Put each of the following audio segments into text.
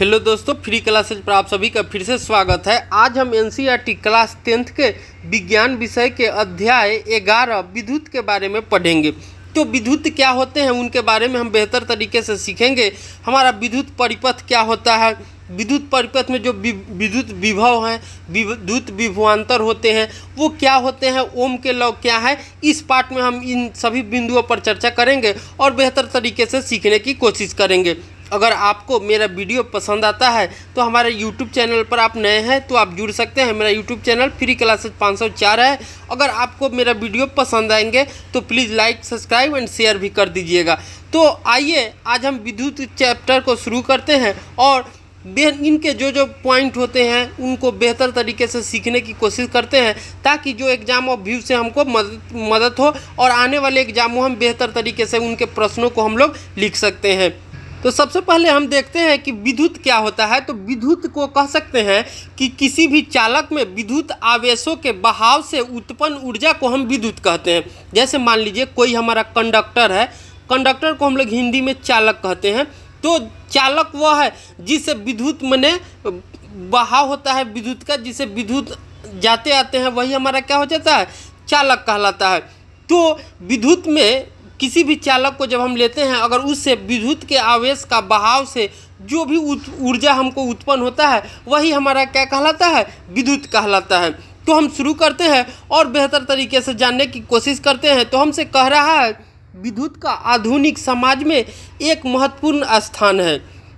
Hello दोस्तों, free classes पर आप सभी का फिर से स्वागत है। आज हम एनसीईआरटी क्लास 10th के विज्ञान विषय के अध्याय 11 विद्युत के बारे में पढ़ेंगे। तो विद्युत क्या होते हैं उनके बारे में हम बेहतर तरीके से सीखेंगे। हमारा विद्युत परिपथ क्या होता है, विद्युत परिपथ में जो विद्युत विभव हैं, विद्युत विभवांतर होते हैं वो क्या होते हैं, ओम के लॉ क्या है। इस पार्ट में हम इन सभी बिंदुओं पर चर्चा करेंगे और बेहतर तरीके से सीखने की कोशिश करेंगे। अगर आपको मेरा वीडियो पसंद आता है तो हमारे यूट्यूब चैनल पर आप नए हैं तो आप जुड़ सकते हैं। मेरा यूट्यूब चैनल फ्री क्लासेज 504 है। अगर आपको मेरा वीडियो पसंद आएंगे तो please like, subscribe and share भी कर दीजिएगा। तो आइए आज हम विद्युत चैप्टर को शुरू करते हैं और इनके जो पॉइंट होते हैं उनको बेहतर तरीके से सीखने की कोशिश करते हैं, ताकि जो एग्ज़ाम ऑफ व्यू से हमको मदद हो और आने वाले एग्जाम में हम बेहतर तरीके से उनके प्रश्नों को हम लोग लिख सकते हैं। तो सबसे पहले हम देखते हैं कि विद्युत क्या होता है। तो विद्युत को कह सकते हैं कि किसी भी चालक में विद्युत आवेशों के बहाव से उत्पन्न ऊर्जा को हम विद्युत कहते हैं। जैसे मान लीजिए कोई हमारा कंडक्टर है, कंडक्टर को हम लोग हिंदी में चालक कहते हैं। तो चालक वह है जिससे विद्युत मने बहाव होता है विद्युत का, जिसे विद्युत जाते आते हैं, वही हमारा क्या हो जाता है, चालक कहलाता है। तो विद्युत में किसी भी चालक को जब हम लेते हैं, अगर उससे विद्युत के आवेश का बहाव से जो भी ऊर्जा हमको उत्पन्न होता है वही हमारा क्या कहलाता है, विद्युत कहलाता है। तो हम शुरू करते हैं और बेहतर तरीके से जानने की कोशिश करते हैं। तो हमसे कह रहा है विद्युत का आधुनिक समाज में एक महत्वपूर्ण स्थान है।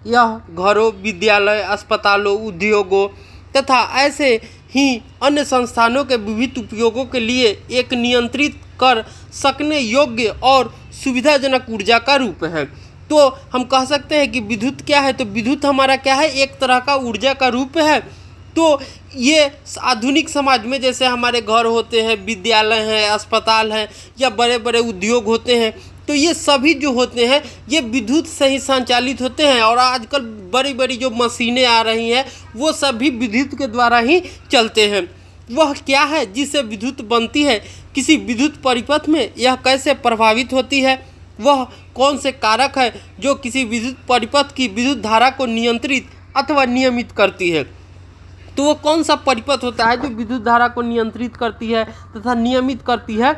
यह घरों, विद्यालय, अस्पतालों, उद्योगों तथा ऐसे ही अन्य संस्थानों के विविध उपयोगों के लिए एक नियंत्रित कर सकने योग्य और सुविधाजनक ऊर्जा का रूप है। तो हम कह सकते हैं कि विद्युत क्या है, तो विद्युत हमारा क्या है, एक तरह का ऊर्जा का रूप है। तो ये आधुनिक समाज में जैसे हमारे घर होते हैं, विद्यालय हैं, अस्पताल हैं या बड़े बड़े उद्योग होते हैं, तो ये सभी जो होते हैं ये विद्युत से ही संचालित होते हैं। और आजकल बड़ी बड़ी जो मशीनें आ रही हैं वो सभी विद्युत के द्वारा ही चलते हैं। वह क्या है जिससे विद्युत बनती है, किसी विद्युत परिपथ में यह कैसे प्रभावित होती है, वह कौन से कारक है जो किसी विद्युत परिपथ की विद्युत धारा को नियंत्रित अथवा नियमित करती है। तो वो कौन सा परिपथ होता है जो विद्युत धारा को नियंत्रित करती है तथा नियमित करती है।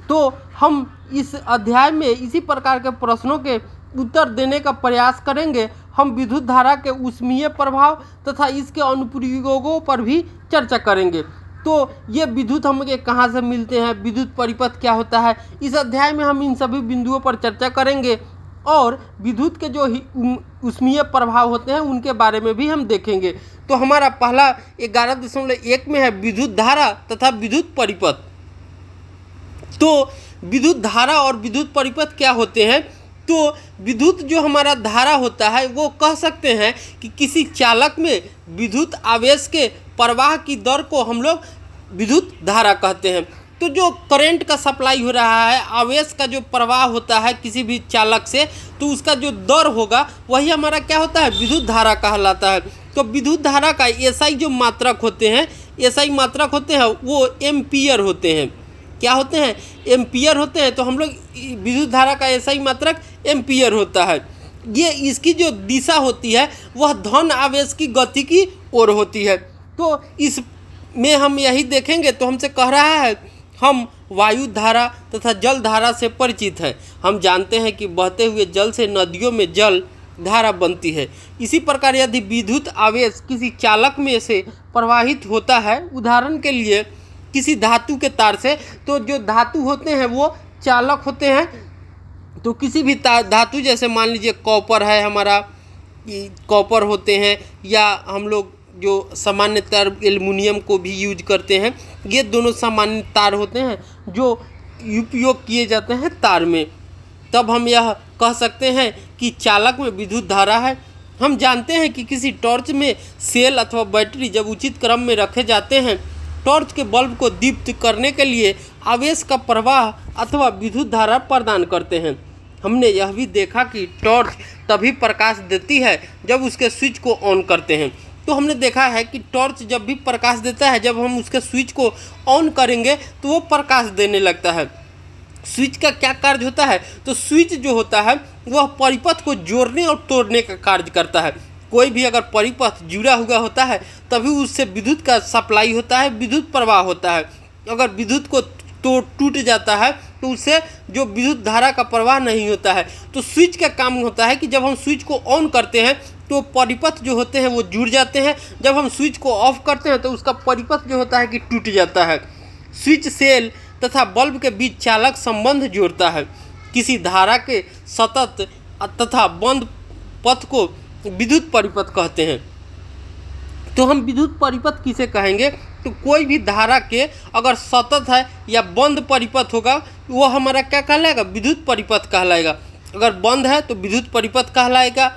तो हम इस अध्याय में इसी प्रकार के प्रश्नों के उत्तर देने का प्रयास करेंगे। हम विद्युत धारा के ऊष्मीय प्रभाव तथा इसके अनुप्रयोगों पर भी चर्चा करेंगे। तो ये विद्युत हमें कहाँ से मिलते हैं, विद्युत परिपथ क्या होता है, इस अध्याय में हम इन सभी बिंदुओं पर चर्चा करेंगे और विद्युत के जो ऊष्मीय प्रभाव होते हैं उनके बारे में भी हम देखेंगे। तो हमारा पहला 11.1 में है विद्युत धारा तथा विद्युत परिपथ। तो विद्युत धारा और विद्युत परिपथ क्या होते हैं। तो विद्युत जो हमारा धारा होता है वो कह सकते हैं कि किसी चालक में विद्युत आवेश के प्रवाह की दर को हम लोग विद्युत धारा कहते हैं। तो जो करंट का सप्लाई हो रहा है, आवेश का जो प्रवाह होता है किसी भी चालक से, तो उसका जो दर होगा वही हमारा क्या होता है, विद्युत धारा कहलाता है। तो विद्युत धारा का एसआई जो मात्रक होते हैं, एसआई मात्रक होते हैं वो एम्पियर होते हैं। क्या होते हैं, एम्पियर होते हैं। तो हम लोग विद्युत धारा का एसआई मात्रक एम्पियर होता है। ये इसकी जो दिशा होती है वह धन आवेश की गति की ओर होती है। तो इस में हम यही देखेंगे। तो हमसे कह रहा है हम वायु धारा तथा जल धारा से परिचित हैं। हम जानते हैं कि बहते हुए जल से नदियों में जल धारा बनती है। इसी प्रकार यदि विद्युत आवेश किसी चालक में से प्रवाहित होता है, उदाहरण के लिए किसी धातु के तार से, तो जो धातु होते हैं वो चालक होते हैं। तो किसी भी धातु जैसे मान लीजिए कॉपर है हमारा, कॉपर होते हैं, या हम लोग जो सामान्य तार एल्युमिनियम को भी यूज करते हैं, ये दोनों सामान्य तार होते हैं जो उपयोग किए जाते हैं तार में। तब हम यह कह सकते हैं कि चालक में विद्युत धारा है। हम जानते हैं कि किसी टॉर्च में सेल अथवा बैटरी जब उचित क्रम में रखे जाते हैं, टॉर्च के बल्ब को दीप्त करने के लिए आवेश का प्रवाह अथवा विद्युत धारा प्रदान करते हैं। हमने यह भी देखा कि टॉर्च तभी प्रकाश देती है जब उसके स्विच को ऑन करते हैं। तो हमने देखा है कि टॉर्च जब भी प्रकाश देता है, जब हम उसके स्विच को ऑन करेंगे तो वो प्रकाश देने लगता है। स्विच का क्या कार्य होता है, तो स्विच जो होता है वह परिपथ को जोड़ने और तोड़ने का कार्य करता है। कोई भी अगर परिपथ जुड़ा हुआ होता है तभी उससे विद्युत का सप्लाई होता है, विद्युत प्रवाह होता है। अगर विद्युत को तो टूट जाता है तो उससे जो विद्युत धारा का प्रवाह नहीं होता है। तो स्विच का काम होता है कि जब हम स्विच को ऑन करते हैं तो परिपथ जो होते हैं वो जुड़ जाते हैं, जब हम स्विच को ऑफ करते हैं तो उसका परिपथ जो होता है कि टूट जाता है। स्विच सेल तथा बल्ब के बीच चालक संबंध जोड़ता है। किसी धारा के सतत तथा बंद पथ को विद्युत परिपथ कहते हैं। तो हम विद्युत परिपथ किसे कहेंगे? तो कोई भी धारा के अगर सतत है या बंद परिपथ होगा वो हमारा क्या कहलाएगा? विद्युत परिपथ कहलाएगा। अगर बंद है तो विद्युत परिपथ कहलाएगा।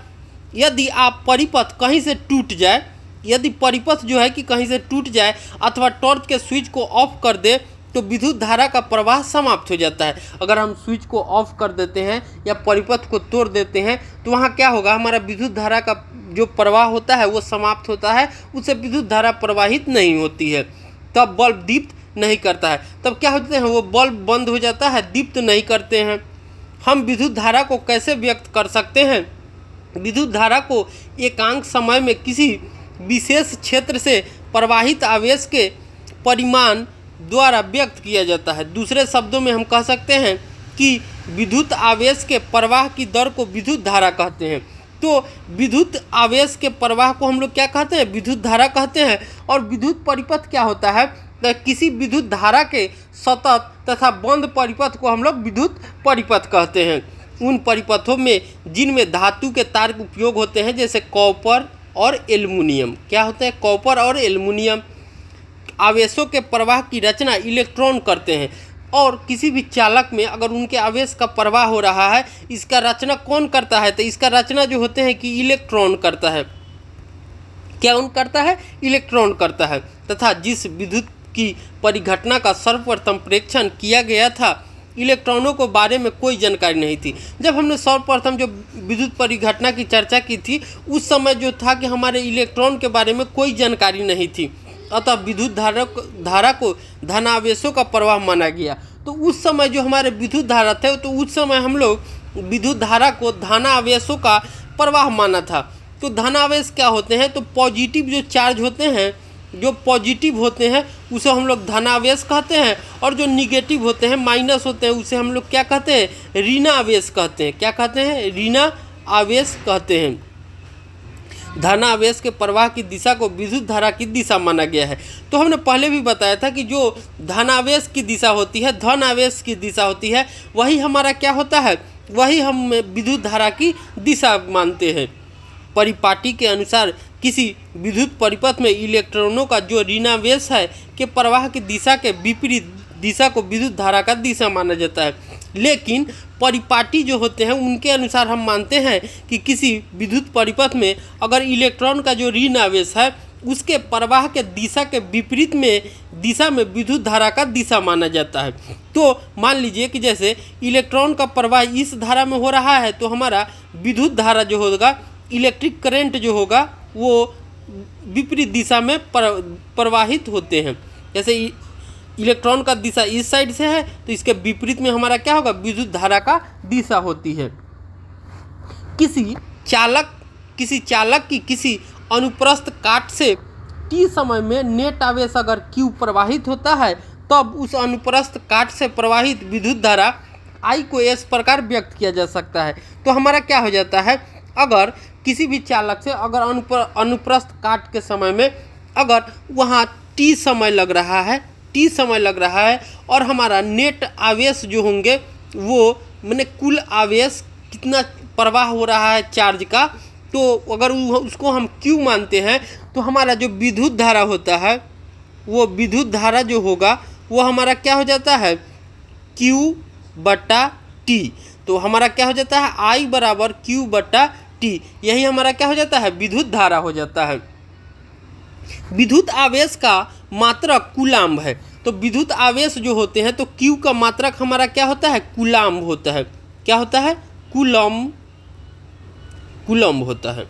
यदि आप परिपथ कहीं से टूट जाए, यदि परिपथ जो है कि कहीं से टूट जाए अथवा टॉर्च के स्विच को ऑफ कर दे तो विद्युत धारा का प्रवाह समाप्त हो जाता है। अगर हम स्विच को ऑफ कर देते हैं या परिपथ को तोड़ देते हैं तो वहाँ क्या होगा? हमारा विद्युत धारा का जो प्रवाह होता है वो समाप्त होता है, उससे विद्युत धारा प्रवाहित नहीं होती है। तब बल्ब दीप्त नहीं करता है। तब क्या होते हैं? वो बल्ब बंद हो जाता है, दीप्त नहीं करते हैं। हम विद्युत धारा को कैसे व्यक्त कर सकते हैं? विद्युत धारा को एकांक समय में किसी विशेष क्षेत्र से प्रवाहित आवेश के परिमाण द्वारा व्यक्त किया जाता है। दूसरे शब्दों में हम कह सकते हैं कि विद्युत आवेश के प्रवाह की दर को विद्युत धारा कहते हैं। तो विद्युत आवेश के प्रवाह को हम लोग क्या कहते हैं? विद्युत धारा कहते हैं। और विद्युत परिपथ क्या होता है? तो किसी विद्युत धारा के सतत तथा बंद परिपथ को हम लोग विद्युत परिपथ कहते हैं। उन परिपथों में जिनमें धातु के तार के उपयोग होते हैं, जैसे कॉपर और एल्युमिनियम। क्या होते हैं? कॉपर और एल्युमिनियम। आवेशों के प्रवाह की रचना इलेक्ट्रॉन करते हैं। और किसी भी चालक में अगर उनके आवेश का प्रवाह हो रहा है, इसका रचना कौन करता है? तो इसका रचना जो होते हैं कि इलेक्ट्रॉन करता है। क्या कौन करता है? इलेक्ट्रॉन करता है। तथा जिस विद्युत की परिघटना का सर्वप्रथम प्रेक्षण किया गया था, इलेक्ट्रॉनों के बारे में कोई जानकारी नहीं थी। जब हमने सर्वप्रथम जो विद्युत परिघटना की चर्चा की थी उस समय जो था कि हमारे इलेक्ट्रॉन के बारे में कोई जानकारी नहीं थी, अतः विद्युत धारा को धनावेशों का प्रवाह माना गया। तो उस समय जो हमारे विद्युत धारा थे तो उस समय हम लोग विद्युत धारा को धनावेशों का प्रवाह माना था। तो धनावेश क्या होते हैं? तो पॉजिटिव जो चार्ज होते हैं, जो पॉजिटिव होते हैं उसे हम लोग धनावेश कहते हैं, और जो निगेटिव होते हैं, माइनस होते हैं, उसे हम लोग क्या कहते हैं? ऋणावेश कहते हैं। क्या कहते हैं? ऋणावेश कहते हैं। धनावेश के प्रवाह की दिशा को विद्युत धारा की दिशा माना गया है। तो हमने पहले भी बताया था कि जो धनावेश की दिशा होती है, धन आवेश की दिशा होती है, वही हमारा क्या होता है? वही हम विद्युत धारा की दिशा मानते हैं। परिपाटी के अनुसार किसी विद्युत परिपथ में इलेक्ट्रॉनों का जो ऋणावेश है के प्रवाह की दिशा के विपरीत दिशा को विद्युत धारा का दिशा माना जाता है। लेकिन परिपाटी जो होते हैं उनके अनुसार हम मानते हैं कि किसी विद्युत परिपथ में अगर इलेक्ट्रॉन का जो ऋण आवेश है उसके प्रवाह के दिशा के विपरीत में दिशा में विद्युत धारा का दिशा माना जाता है। तो मान लीजिए कि जैसे इलेक्ट्रॉन का प्रवाह इस धारा में हो रहा है तो हमारा विद्युत धारा जो होगा, इलेक्ट्रिक करंट जो होगा, वो विपरीत दिशा में प्रवाहित होते हैं। जैसे इलेक्ट्रॉन का दिशा इस साइड से है तो इसके विपरीत में हमारा क्या होगा? विद्युत धारा का दिशा होती है। किसी चालक की किसी अनुप्रस्थ काट से टी समय में नेट आवेश अगर Q प्रवाहित होता है तब उस अनुप्रस्थ काट से प्रवाहित विद्युत धारा I को इस प्रकार व्यक्त किया जा सकता है। तो हमारा क्या हो जाता है? अगर किसी भी चालक से अगर अनुप्रस्थ काट के समय में अगर वहाँ टी समय लग रहा है और हमारा नेट आवेश जो होंगे वो मैंने कुल आवेश कितना प्रवाह हो रहा है चार्ज का, तो अगर उसको हम Q मानते हैं तो हमारा जो विद्युत धारा होता है वो विद्युत धारा जो होगा वो हमारा क्या हो जाता है? Q/T। तो हमारा क्या हो जाता है? I बराबर Q/T। यही हमारा क्या हो जाता है? विद्युत धारा हो जाता है। विद्युत आवेश का मात्रक कूलाम्ब है। तो विद्युत आवेश जो होते हैं तो Q का मात्रक हमारा क्या होता है? कूलाम्ब होता है। क्या होता है? कूलम्ब होता है,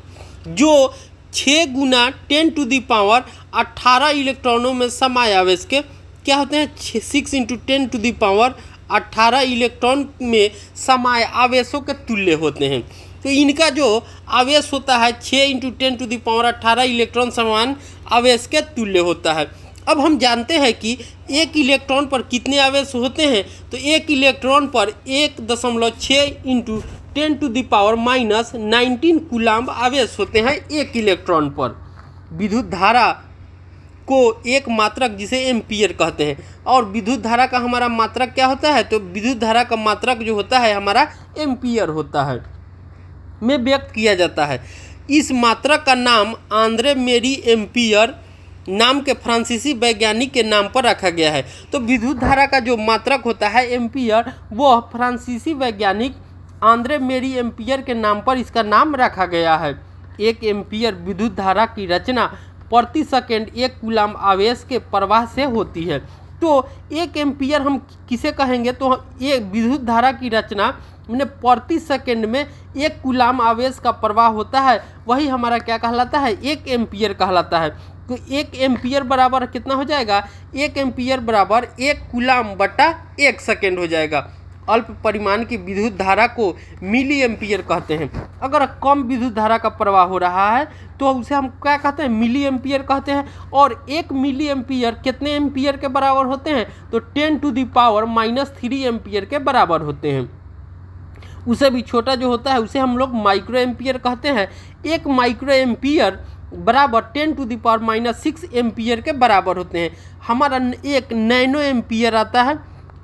जो 6 × 10⁻18 इलेक्ट्रॉनों में समाय आवेश के क्या होते हैं? 6 × 10⁻18 इलेक्ट्रॉन में समाय आवेशों के तुल्य होते हैं। तो इनका जो आवेश होता है 6 × 10⁻18 इलेक्ट्रॉन समान आवेश के तुल्य होता है। अब हम जानते हैं कि एक इलेक्ट्रॉन पर कितने आवेश होते हैं, तो एक इलेक्ट्रॉन पर 1.6 × 10⁻−19 कूलाम्ब आवेश होते हैं एक इलेक्ट्रॉन पर। विद्युत धारा को एक मात्रक जिसे एम्पीयर कहते हैं, और विद्युत धारा का हमारा मात्रक क्या होता है, तो विद्युत धारा का मात्रक जो होता है हमारा एम्पीयर होता है, में व्यक्त किया जाता है। इस मात्रक का नाम आंद्रे मेरी एम्पीयर नाम के फ्रांसीसी वैज्ञानिक के नाम पर रखा गया है। तो विद्युत धारा का जो मात्रक होता है एम्पीयर, वह फ्रांसीसी वैज्ञानिक आंद्रे मेरी एम्पीयर के नाम पर इसका नाम रखा गया है। 1 एम्पीयर विद्युत धारा की रचना प्रति सेकंड 1 कूलाम्ब आवेश के प्रवाह से होती है। तो 1 एम्पीयर हम किसे कहेंगे, तो ये विद्युत धारा की रचना मैंने प्रति सेकंड में 1 कूलाम्ब आवेश का प्रवाह होता है, वही हमारा क्या कहलाता है, 1 एम्पीयर कहलाता है। तो 1 एम्पीयर बराबर कितना हो जाएगा, 1 एम्पीयर बराबर 1 कूलाम्ब बटा 1 सेकेंड हो जाएगा। अल्प परिमाण की विद्युत धारा को मिली एम्पीयर कहते हैं। अगर कम विद्युत धारा का प्रवाह हो रहा है तो उसे हम क्या कहते हैं, मिली एम्पीयर कहते हैं। और 1 मिली एम्पीयर कितने एम्पीयर के बराबर होते हैं, तो 10⁻³ एम्पीयर के बराबर होते हैं। उसे भी छोटा जो होता है उसे हम लोग माइक्रो एम्पीयर कहते हैं। 1 माइक्रो एम्पीयर बराबर 10⁻⁻6 एम्पीयर के बराबर होते हैं। हमारा 1 नैनो एम्पीयर आता है,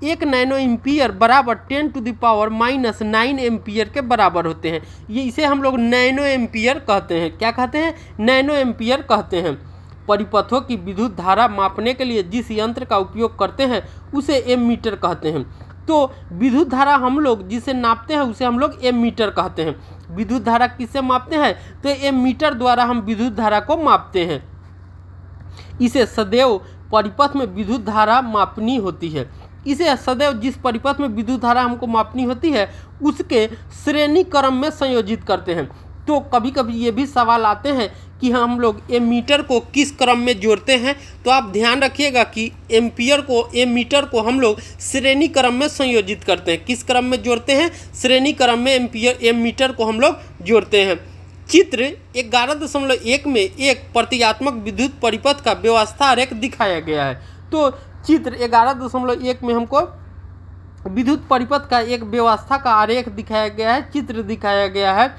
1 नैनो एम्पीयर बराबर 10⁻⁻9 एम्पीयर के बराबर होते हैं। ये इसे हम लोग नैनो एम्पीयर कहते हैं। क्या कहते हैं, नैनो एम्पीयर कहते हैं। परिपथों की विद्युत धारा मापने के लिए जिस यंत्र का उपयोग करते हैं उसे एमीटर कहते हैं। तो विद्युत धारा हम लोग जिसे नापते हैं उसे हम लोग एमीटर कहते हैं। विद्युत धारा किससे मापते हैं, तो एमीटर द्वारा हम विद्युत धारा को मापते हैं। इसे सदैव परिपथ में विद्युत धारा मापनी होती है। इसे सदैव जिस परिपथ में विद्युत धारा हमको मापनी होती है उसके श्रेणी क्रम में संयोजित करते हैं। तो कभी कभी ये भी सवाल आते हैं कि हम लोग एमीटर को किस क्रम में जोड़ते हैं, तो आप ध्यान रखिएगा कि एमीटर को हम लोग श्रेणी क्रम में संयोजित करते हैं। किस क्रम में जोड़ते हैं, श्रेणी क्रम में एमीटर को हम लोग जोड़ते हैं। चित्र 11.1 में एक प्रतीकात्मक विद्युत परिपथ का व्यवस्था आरेख दिखाया गया है। तो चित्र 11.1 में हमको विद्युत परिपथ का एक व्यवस्था का आरेख दिखाया गया है, चित्र दिखाया गया है,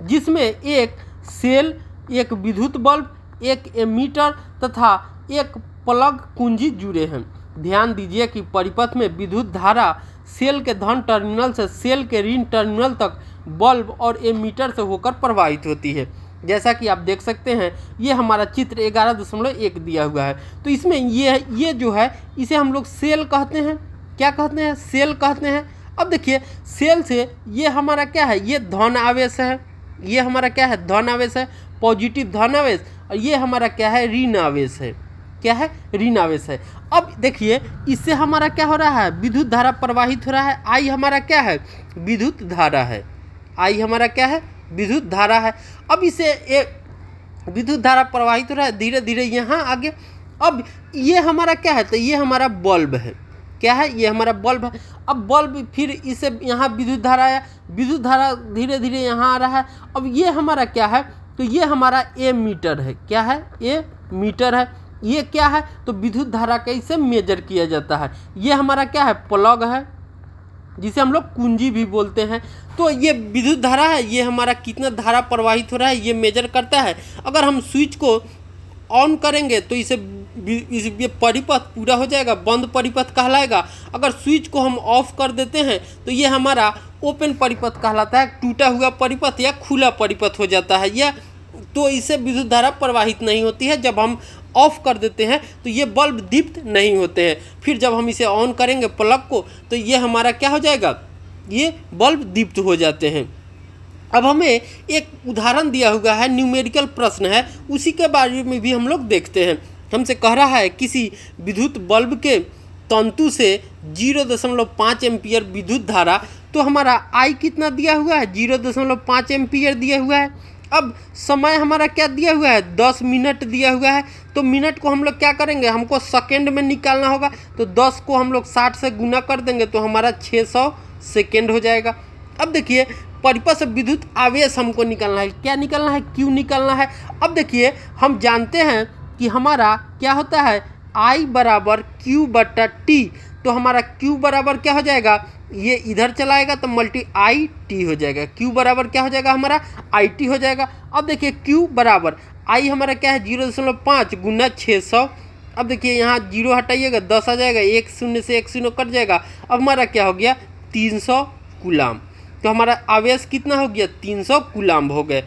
जिसमें एक सेल, एक विद्युत बल्ब, एक एमीटर तथा एक प्लग कुंजी जुड़े हैं। ध्यान दीजिए कि परिपथ में विद्युत धारा सेल के धन टर्मिनल से सेल के ऋण टर्मिनल तक बल्ब और एमीटर से होकर प्रवाहित होती है। जैसा कि आप देख सकते हैं ये हमारा चित्र 11.1 दिया हुआ है। तो इसमें ये जो है इसे हम लोग सेल कहते हैं। क्या कहते हैं, सेल कहते हैं। अब देखिए सेल से ये हमारा क्या है, ये धन आवेश है, ये हमारा क्या है, धन आवेश है, पॉजिटिव धन आवेश, और ये हमारा क्या है, ऋण आवेश है। क्या है, ऋण आवेश है। अब देखिए इससे हमारा क्या हो रहा है, विद्युत धारा प्रवाहित हो रहा है। आई हमारा क्या है, विद्युत धारा है। आई हमारा क्या है, विद्युत धारा है। अब इसे विद्युत धारा प्रवाहित हो रहा है धीरे धीरे यहाँ आगे। अब ये हमारा क्या है, तो ये हमारा बल्ब है। क्या है, ये हमारा बल्ब है। अब बल्ब फिर इसे यहाँ विद्युत धारा आया, विद्युत धारा धीरे धीरे यहाँ आ रहा है। अब ये हमारा क्या है, तो ये हमारा एमीटर है। क्या है, एमीटर है। ये क्या है, तो विद्युत धारा कैसे मेजर किया जाता है। ये हमारा क्या है, प्लग है, जिसे हम लोग कुंजी भी बोलते हैं। तो ये विद्युत धारा है, ये हमारा कितना धारा प्रवाहित हो रहा है ये मेजर करता है। अगर हम स्विच को ऑन करेंगे तो इसे ये परिपथ पूरा हो जाएगा, बंद परिपथ कहलाएगा। अगर स्विच को हम ऑफ कर देते हैं तो ये हमारा ओपन परिपथ कहलाता है, टूटा हुआ परिपथ या खुला परिपथ हो जाता है। या तो इससे विद्युत धारा प्रवाहित नहीं होती है। जब हम ऑफ कर देते हैं तो ये बल्ब दीप्त नहीं होते हैं। फिर जब हम इसे ऑन करेंगे प्लग को तो ये हमारा क्या हो जाएगा, ये बल्ब दीप्त हो जाते हैं। अब हमें एक उदाहरण दिया हुआ है, न्यूमेरिकल प्रश्न है, उसी के बारे में भी हम लोग देखते हैं। हमसे कह रहा है किसी विद्युत बल्ब के तंतु से 0.5 एम्पीयर विद्युत धारा, तो हमारा आई कितना दिया हुआ है, 0.5 एम्पीयर दिया हुआ है। अब समय हमारा क्या दिया हुआ है, 10 मिनट दिया हुआ है। तो मिनट को हम लोग क्या करेंगे, हमको सेकेंड में निकालना होगा। तो 10 को हम लोग 60 से गुना कर देंगे तो हमारा 600 सेकेंड हो जाएगा। अब देखिए परिपथ से विद्युत आवेश हमको निकालना है। क्या निकालना है? क्यू निकालना है। अब देखिए हम जानते हैं कि हमारा क्या होता है, I बराबर क्यू बटा टी। तो हमारा क्यू बराबर क्या हो जाएगा, ये इधर चलाएगा तो मल्टी आई टी हो जाएगा। क्यू बराबर क्या हो जाएगा, हमारा आई टी हो जाएगा। अब देखिए क्यू बराबर आई हमारा क्या है 0.5 गुना 600। अब देखिए यहाँ 0 हटाइएगा 10 आ जाएगा, 1 शून्य से 1 शून्य कट जाएगा। अब हमारा क्या हो गया 300 कूलाम। तो हमारा आवेश कितना हो गया 300 कूलाम हो गए।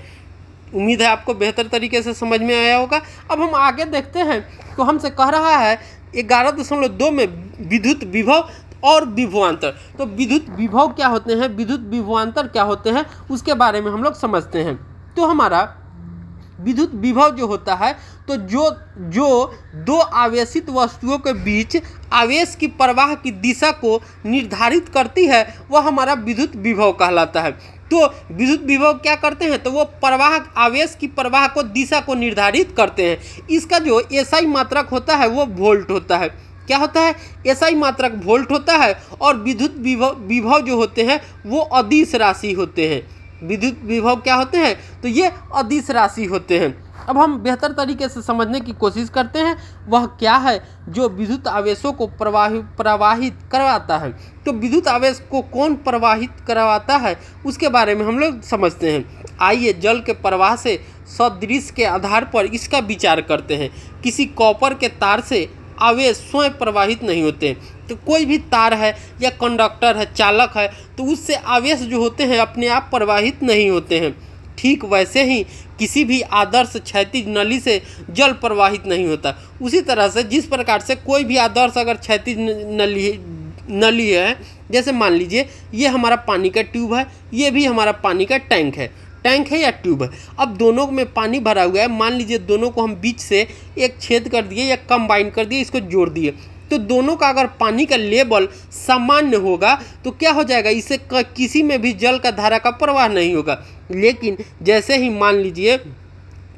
उम्मीद है आपको बेहतर तरीके से समझ में आया होगा। अब हम आगे देखते हैं तो हमसे कह रहा है 11.2 में विद्युत विभव और विभवांतर। तो विद्युत विभव क्या होते हैं, विद्युत विभवांतर क्या होते हैं, उसके बारे में हम लोग समझते हैं। तो हमारा विद्युत विभव जो होता है तो जो दो आवेशित वस्तुओं के बीच आवेश की प्रवाह की दिशा को निर्धारित करती है वह हमारा विद्युत विभव कहलाता है। तो विद्युत विभव क्या करते हैं, तो वो प्रवाह आवेश की प्रवाह को दिशा को निर्धारित करते हैं। इसका जो एसआई मात्रक होता है वो वोल्ट होता है। क्या होता है, एसआई मात्रक वोल्ट होता है। और विद्युत विभव जो होते हैं वो अदिश राशि होते हैं। विद्युत विभव क्या होते हैं, तो ये अदिश राशि होते हैं। अब हम बेहतर तरीके से समझने की कोशिश करते हैं वह क्या है जो विद्युत आवेशों को प्रवाहित करवाता है। तो विद्युत आवेश को कौन प्रवाहित करवाता है उसके बारे में हम लोग समझते हैं। आइए जल के प्रवाह से सदृश के आधार पर इसका विचार करते हैं। किसी कॉपर के तार से आवेश स्वयं प्रवाहित नहीं होते। तो कोई भी तार है या कंडक्टर है, चालक है, तो उससे आवेश जो होते हैं अपने आप प्रवाहित नहीं होते हैं। ठीक वैसे ही किसी भी आदर्श क्षैतिज नली से जल प्रवाहित नहीं होता। उसी तरह से जिस प्रकार से कोई भी आदर्श अगर क्षैतिज नली है, जैसे मान लीजिए ये हमारा पानी का ट्यूब है, ये भी हमारा पानी का टैंक है या ट्यूब है। अब दोनों में पानी भरा हुआ है, मान लीजिए दोनों को हम बीच से एक छेद कर दिए या कंबाइन कर दिए, इसको जोड़ दिए। तो दोनों का अगर पानी का लेवल सामान्य होगा तो क्या हो जाएगा, इससे किसी में भी जल का धारा का प्रवाह नहीं होगा। लेकिन जैसे ही मान लीजिए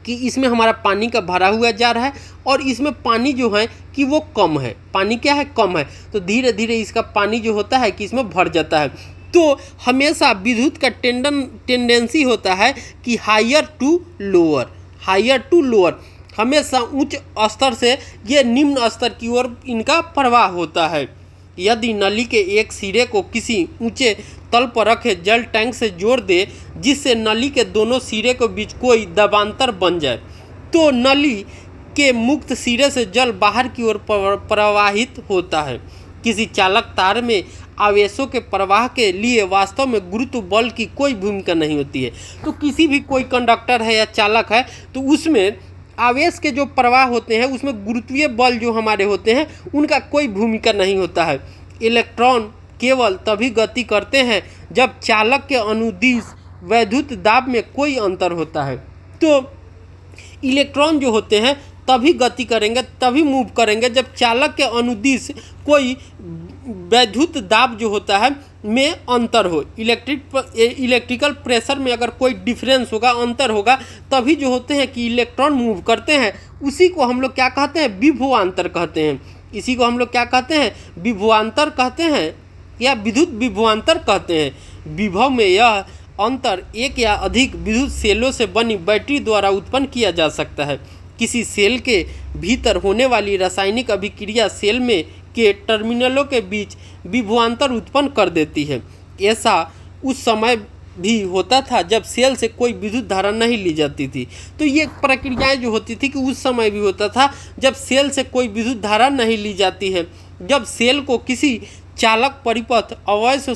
कि इसमें हमारा पानी का भरा हुआ जा रहा है और इसमें पानी जो है कि वो कम है, पानी क्या है, कम है, तो धीरे धीरे इसका पानी जो होता है कि इसमें भर जाता है। तो हमेशा विद्युत का टेंडेंसी होता है कि हायर टू लोअर, हमेशा उच्च स्तर से ये निम्न स्तर की ओर इनका प्रवाह होता है। यदि नली के एक सिरे को किसी ऊंचे तल पर रखे जल टैंक से जोड़ दे जिससे नली के दोनों सिरे के बीच कोई दबांतर बन जाए, तो नली के मुक्त सिरे से जल बाहर की ओर प्रवाहित होता है। किसी चालक तार में आवेशों के प्रवाह के लिए वास्तव में गुरुत्व बल की कोई भूमिका नहीं होती है। तो किसी भी कोई कंडक्टर है या चालक है तो उसमें आवेश के जो प्रवाह होते हैं उसमें गुरुत्वीय बल जो हमारे होते हैं उनका कोई भूमिका नहीं होता है। इलेक्ट्रॉन केवल तभी गति करते हैं जब चालक के अनुदिश वैद्युत दाब में कोई अंतर होता है। तो इलेक्ट्रॉन जो होते हैं तभी गति करेंगे, तभी मूव करेंगे जब चालक के अनुदिश कोई वैद्युत दाब जो होता है में अंतर हो। इलेक्ट्रिकल प्रेशर में अगर कोई डिफरेंस होगा, अंतर होगा, तभी जो होते हैं कि इलेक्ट्रॉन मूव करते हैं। उसी को हम लोग क्या कहते हैं, विभवांतर कहते हैं। इसी को हम लोग क्या कहते हैं, विभवांतर कहते हैं या विद्युत विभवांतर कहते हैं। विभव में यह अंतर एक या अधिक विद्युत सेलों से बनी बैटरी द्वारा उत्पन्न किया जा सकता है। किसी सेल के भीतर होने वाली रासायनिक अभिक्रिया सेल में के टर्मिनलों के बीच विभवांतर उत्पन्न कर देती है। ऐसा उस समय भी होता था जब सेल से कोई विद्युत धारा नहीं ली जाती थी। तो ये प्रक्रियाएं जो होती थी कि उस समय भी होता था जब सेल से कोई विद्युत धारा नहीं ली जाती है। जब सेल को किसी चालक परिपथ अवयव से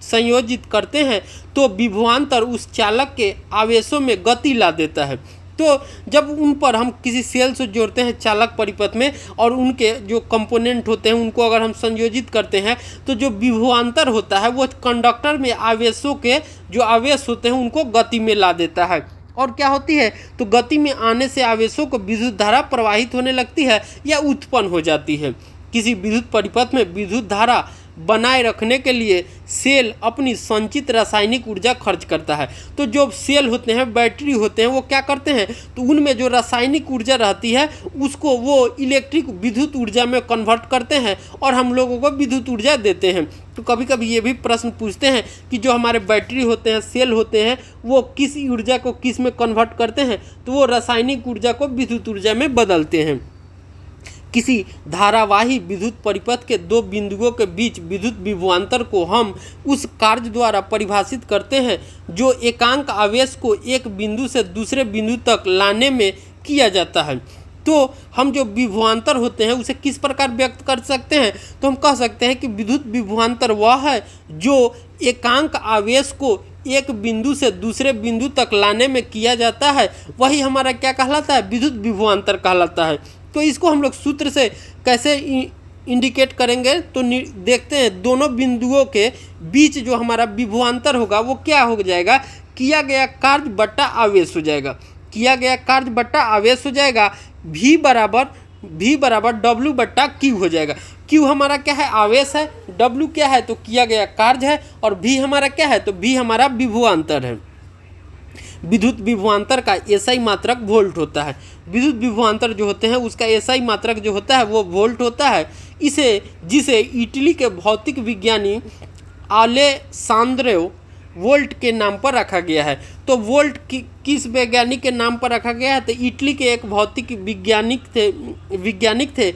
संयोजित करते हैं तो विभवांतर उस चालक के आवेशों में गति ला देता है। तो जब उन पर हम किसी सेल से जोड़ते हैं चालक परिपथ में और उनके जो कंपोनेंट होते हैं उनको अगर हम संयोजित करते हैं तो जो विभवांतर होता है वो कंडक्टर में आवेशों के जो आवेश होते हैं उनको गति में ला देता है। और क्या होती है, तो गति में आने से आवेशों को विद्युत धारा प्रवाहित होने लगती है या उत्पन्न हो जाती है। किसी विद्युत परिपथ में विद्युत धारा बनाए रखने के लिए सेल अपनी संचित रासायनिक ऊर्जा खर्च करता है। तो जो सेल होते हैं, बैटरी होते हैं, वो क्या करते हैं, तो उनमें जो रासायनिक ऊर्जा रहती है उसको वो इलेक्ट्रिक विद्युत ऊर्जा में कन्वर्ट करते हैं और हम लोगों को विद्युत ऊर्जा देते हैं। तो कभी कभी ये भी प्रश्न पूछते हैं कि जो हमारे बैटरी होते हैं, सेल होते हैं, वो किस ऊर्जा को किस में कन्वर्ट करते हैं, तो वो रासायनिक ऊर्जा को विद्युत ऊर्जा में बदलते हैं। किसी धारावाही विद्युत परिपथ के दो बिंदुओं के बीच विद्युत विभवांतर को हम उस कार्य द्वारा परिभाषित करते हैं जो एकांक आवेश को एक बिंदु से दूसरे बिंदु तक लाने में किया जाता है। तो हम जो विभवांतर होते हैं उसे किस प्रकार व्यक्त कर सकते हैं, तो हम कह सकते हैं कि विद्युत विभवांतर वह है जो एकांक आवेश को एक बिंदु से दूसरे बिंदु तक लाने में किया जाता है, वही हमारा क्या कहलाता है, विद्युत विभवांतर कहलाता है। तो इसको हम लोग सूत्र से कैसे इंडिकेट करेंगे, तो देखते हैं दोनों बिंदुओं के बीच जो हमारा विभवांतर होगा वो क्या हो जाएगा, किया गया कार्य बट्टा आवेश हो जाएगा। किया गया कार्य बट्टा आवेश हो जाएगा। V बराबर W बट्टा Q हो जाएगा। Q हमारा क्या है, आवेश है, W क्या है, तो किया गया कार्य है, और V हमारा क्या है, तो V हमारा विभवांतर है। विद्युत विभवांतर का एसआई मात्रक वोल्ट होता है। विद्युत विभवांतर जो होते हैं उसका एसआई मात्रक जो होता है वो वोल्ट होता है। जिसे इटली के भौतिक विज्ञानी अलेसांद्रो वोल्ट के नाम पर रखा गया है। तो वोल्ट किस वैज्ञानिक के नाम पर रखा गया है, तो इटली के एक भौतिक वैज्ञानिक थे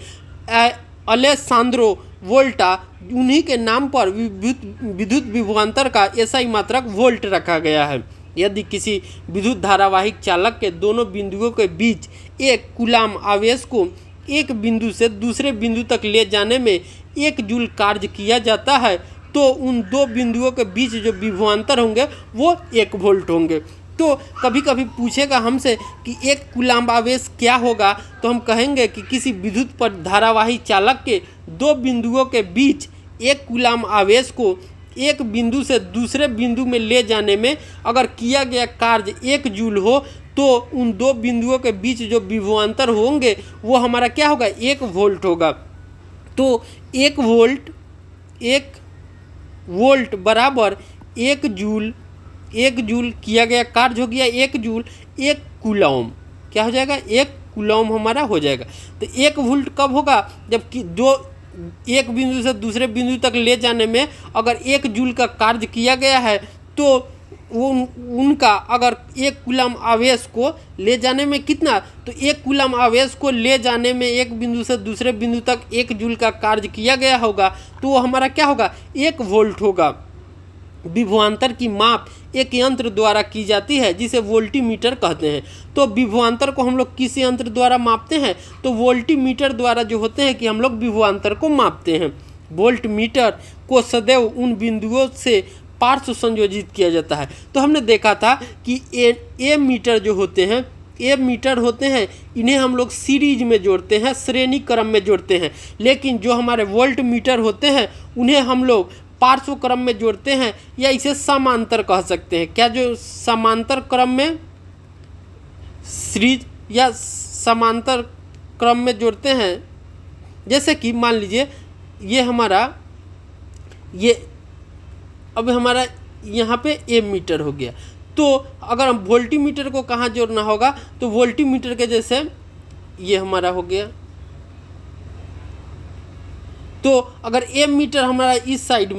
अलेसांद्रो वोल्टा, उन्हीं के नाम पर विद्युत विभवांतर का एसआई मात्रक वोल्ट रखा गया है। यदि किसी विद्युत धारावाहिक चालक के दोनों बिंदुओं के बीच एक कूलाम आवेश को एक बिंदु से दूसरे बिंदु तक ले जाने में 1 जूल कार्य किया जाता है, तो उन दो बिंदुओं के बीच जो विभवांतर होंगे वो 1 वोल्ट होंगे। तो कभी कभी पूछेगा हमसे कि 1 कूलाम आवेश क्या होगा, तो हम कहेंगे कि किसी विद्युत पर धारावाही चालक के दो बिंदुओं के बीच 1 कूलाम आवेश को एक बिंदु से दूसरे बिंदु में ले जाने में अगर किया गया कार्य 1 जूल हो, तो उन दो बिंदुओं के बीच जो विभवांतर होंगे वो हमारा क्या होगा, 1 वोल्ट होगा। तो 1 वोल्ट बराबर 1 जूल किया गया कार्य हो गया 1 जूल 1 कूलॉम, क्या हो जाएगा, 1 कूलॉम हमारा हो जाएगा। तो 1 वोल्ट कब होगा, जबकि एक बिंदु से दूसरे बिंदु तक ले जाने में अगर 1 जूल का कार्य किया गया है, तो उनका अगर 1 कूलम आवेश को ले जाने में कितना, तो 1 कूलम आवेश को ले जाने में एक बिंदु से दूसरे बिंदु तक 1 जूल का कार्य किया गया होगा, तो वो हमारा क्या होगा, 1 वोल्ट होगा। विभवांतर की माप एक यंत्र द्वारा की जाती है जिसे वोल्टीमीटर कहते हैं। तो विभवांतर को हम लोग किस यंत्र द्वारा मापते हैं, तो वोल्टीमीटर द्वारा जो होते हैं कि हम लोग विभवांतर को मापते हैं। वोल्टमीटर को सदैव उन बिंदुओं से पार्श्व संयोजित किया जाता है। तो हमने देखा था कि ए मीटर जो होते हैं, इन्हें हम लोग सीरीज में जोड़ते हैं, श्रेणी क्रम में जोड़ते हैं, लेकिन जो हमारे वोल्ट मीटर होते हैं उन्हें हम लोग पार्श्व क्रम में जोड़ते हैं, या इसे समांतर कह सकते हैं। क्या जो समांतर क्रम में सीरीज या समांतर क्रम में जोड़ते हैं, जैसे कि मान लीजिए अब हमारा यहाँ पे ए मीटर हो गया, तो अगर हम वोल्टीमीटर को कहाँ जोड़ना होगा, तो वोल्टीमीटर के जैसे ये हमारा हो गया, तो अगर ए मीटर हमारा इस साइड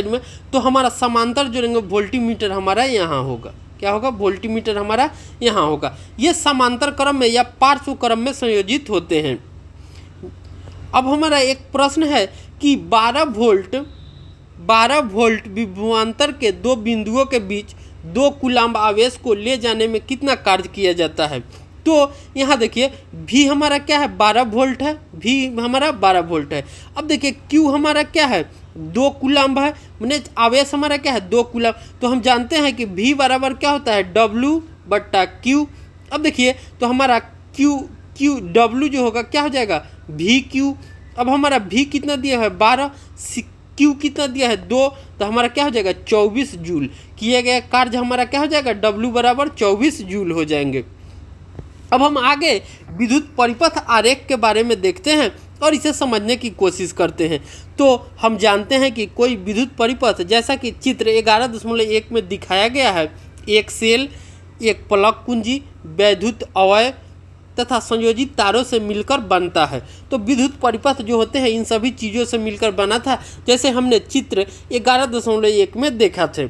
में तो हमारा समांतर जोड़ेंगे वोल्टीमीटर हमारा यहाँ होगा, क्या होगा, वोल्टीमीटर हमारा यहाँ होगा। ये समांतर क्रम में या पार्श्व क्रम में संयोजित होते हैं। अब हमारा एक प्रश्न है कि 12 वोल्ट विभवांतर के दो बिंदुओं के बीच 2 कूलम्ब आवेश को ले जाने में कितना कार्य किया जाता है। तो यहाँ देखिए V हमारा क्या है, 12 वोल्ट है, V हमारा 12 वोल्ट है। अब देखिए Q हमारा क्या है, 2 कूलम्ब है, मैंने आवेश हमारा क्या है, 2 कूलम्ब। तो हम जानते हैं कि V बराबर क्या होता है, W बट्टा Q। अब देखिए तो हमारा W जो होगा क्या हो जाएगा, VQ। अब हमारा V कितना दिया है, 12, Q कितना दिया है, 2, तो हमारा क्या हो जाएगा, 24 जूल। किया गया कार्य हमारा क्या हो जाएगा, W बराबर 24 जूल हो जाएंगे। अब हम आगे विद्युत परिपथ आरेख के बारे में देखते हैं और इसे समझने की कोशिश करते हैं। तो हम जानते हैं कि कोई विद्युत परिपथ, जैसा कि चित्र 11.1 में दिखाया गया है, एक सेल, एक प्लग कुंजी, वैद्युत अवयव तथा संयोजित तारों से मिलकर बनता है। तो विद्युत परिपथ जो होते हैं इन सभी चीज़ों से मिलकर बना था, जैसे हमने चित्र 11.1 में देखा थे।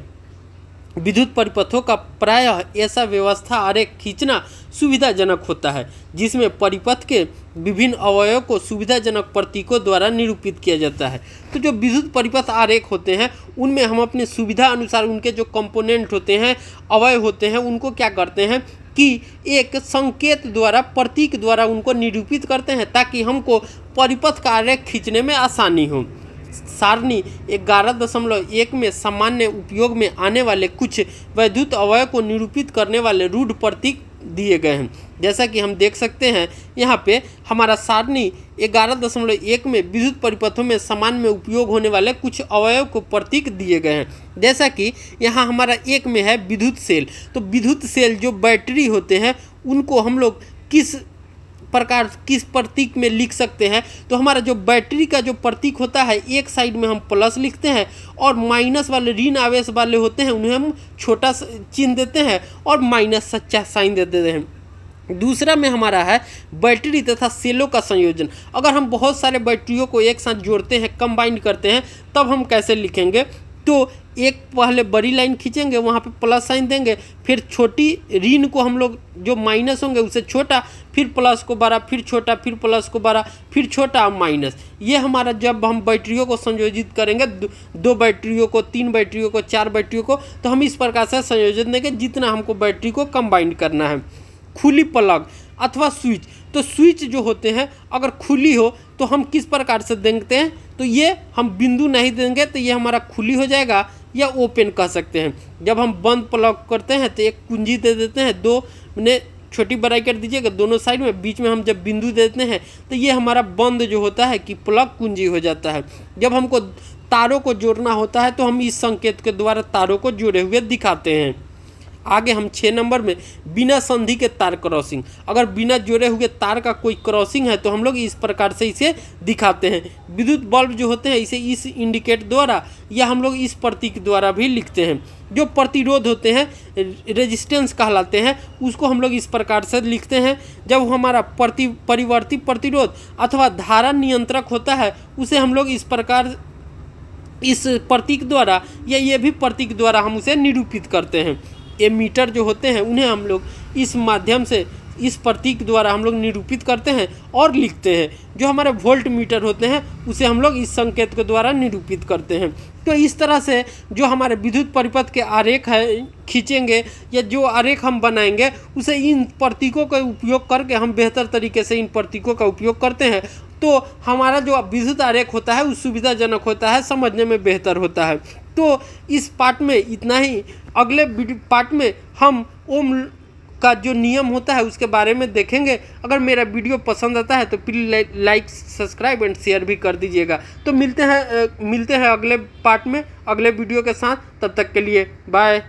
विद्युत परिपथों का प्रायः ऐसा व्यवस्था आरेख खींचना सुविधाजनक होता है जिसमें परिपथ के विभिन्न अवयवों को सुविधाजनक प्रतीकों द्वारा निरूपित किया जाता है। तो जो विद्युत परिपथ आरेख होते हैं उनमें हम अपनी सुविधा अनुसार उनके जो कंपोनेंट होते हैं, अवयव होते हैं, उनको क्या करते हैं कि एक संकेत द्वारा, प्रतीक द्वारा उनको निरूपित करते हैं ताकि हमको परिपथ का आरेख खींचने में आसानी हो। सारणी 11.1 में सामान्य उपयोग में आने वाले कुछ वैद्युत अवयव को निरूपित करने वाले रूढ़ प्रतीक दिए गए हैं। जैसा कि हम देख सकते हैं यहाँ पे हमारा सारणी 11.1 में विद्युत परिपथों में सामान्य में उपयोग होने वाले कुछ अवयव को प्रतीक दिए गए हैं। जैसा कि यहाँ हमारा एक में है विद्युत सेल। तो विद्युत सेल जो बैटरी होते हैं उनको हम लोग किस प्रतीक में लिख सकते हैं। तो हमारा जो बैटरी का जो प्रतीक होता है, एक साइड में हम प्लस लिखते हैं और माइनस वाले ऋण आवेश वाले होते हैं उन्हें हम छोटा चिन्ह देते हैं और माइनस सच्चा साइन दे देते हैं। दूसरा में हमारा है बैटरी तथा सेलों का संयोजन। अगर हम बहुत सारे बैटरियों को एक साथ जोड़ते हैं, कंबाइन करते हैं, तब हम कैसे लिखेंगे? तो एक पहले बड़ी लाइन खींचेंगे, वहाँ पे प्लस साइन देंगे, फिर छोटी ऋण को हम लोग जो माइनस होंगे उसे छोटा, फिर प्लस को बड़ा, फिर छोटा, फिर प्लस को बड़ा, फिर छोटा माइनस। ये हमारा जब हम बैटरियों को संयोजित करेंगे, 2 बैटरियों को, 3 बैटरियों को, 4 बैटरियों को, तो हम इस प्रकार से संयोजन देंगे जितना हमको बैटरी को कंबाइन करना है। खुली प्लग अथवा स्विच। तो स्विच जो होते हैं अगर खुली हो तो हम किस प्रकार से देंगे हैं? तो ये हम बिंदु नहीं देंगे तो ये हमारा खुली हो जाएगा या ओपन कह सकते हैं। जब हम बंद प्लग करते हैं तो एक कुंजी दे देते हैं, 2 ने छोटी बड़ाई कर दीजिएगा दोनों साइड में, बीच में हम जब बिंदु देते हैं तो ये हमारा बंद जो होता है कि प्लग कुंजी हो जाता है। जब हमको तारों को जोड़ना होता है तो हम इस संकेत के द्वारा तारों को जोड़े हुए दिखाते हैं। आगे हम 6 नंबर में बिना संधि के तार क्रॉसिंग। अगर बिना जोड़े हुए तार का कोई क्रॉसिंग है तो हम लोग इस प्रकार से इसे दिखाते हैं। विद्युत बल्ब जो होते हैं इसे इस इंडिकेट द्वारा या हम लोग इस प्रतीक द्वारा भी लिखते हैं। जो प्रतिरोध होते हैं, रेजिस्टेंस कहलाते हैं, उसको हम लोग इस प्रकार से लिखते हैं। जब हमारा परिवर्ती प्रतिरोध अथवा धारा नियंत्रक होता है उसे हम लोग इस प्रकार, इस प्रतीक द्वारा या ये भी प्रतीक द्वारा हम उसे निरूपित करते हैं। एमीटर जो होते हैं उन्हें हम लोग इस माध्यम से, इस प्रतीक द्वारा हम लोग निरूपित करते हैं और लिखते हैं। जो हमारे वोल्ट मीटर होते हैं उसे हम लोग इस संकेत के द्वारा निरूपित करते हैं। तो इस तरह से जो हमारे विद्युत परिपथ के आरेख है खींचेंगे या जो आरेख हम बनाएंगे उसे इन प्रतीकों का उपयोग करके हम बेहतर तरीके से इन प्रतीकों का उपयोग करते हैं। तो हमारा जो विद्युत आरेख होता है वो सुविधाजनक होता है, समझने में बेहतर होता है। तो इस पार्ट में इतना ही। अगले पार्ट में हम ओम का जो नियम होता है उसके बारे में देखेंगे। अगर मेरा वीडियो पसंद आता है तो please like, subscribe and share भी कर दीजिएगा। तो मिलते हैं अगले पार्ट में, अगले वीडियो के साथ। तब तक के लिए बाय।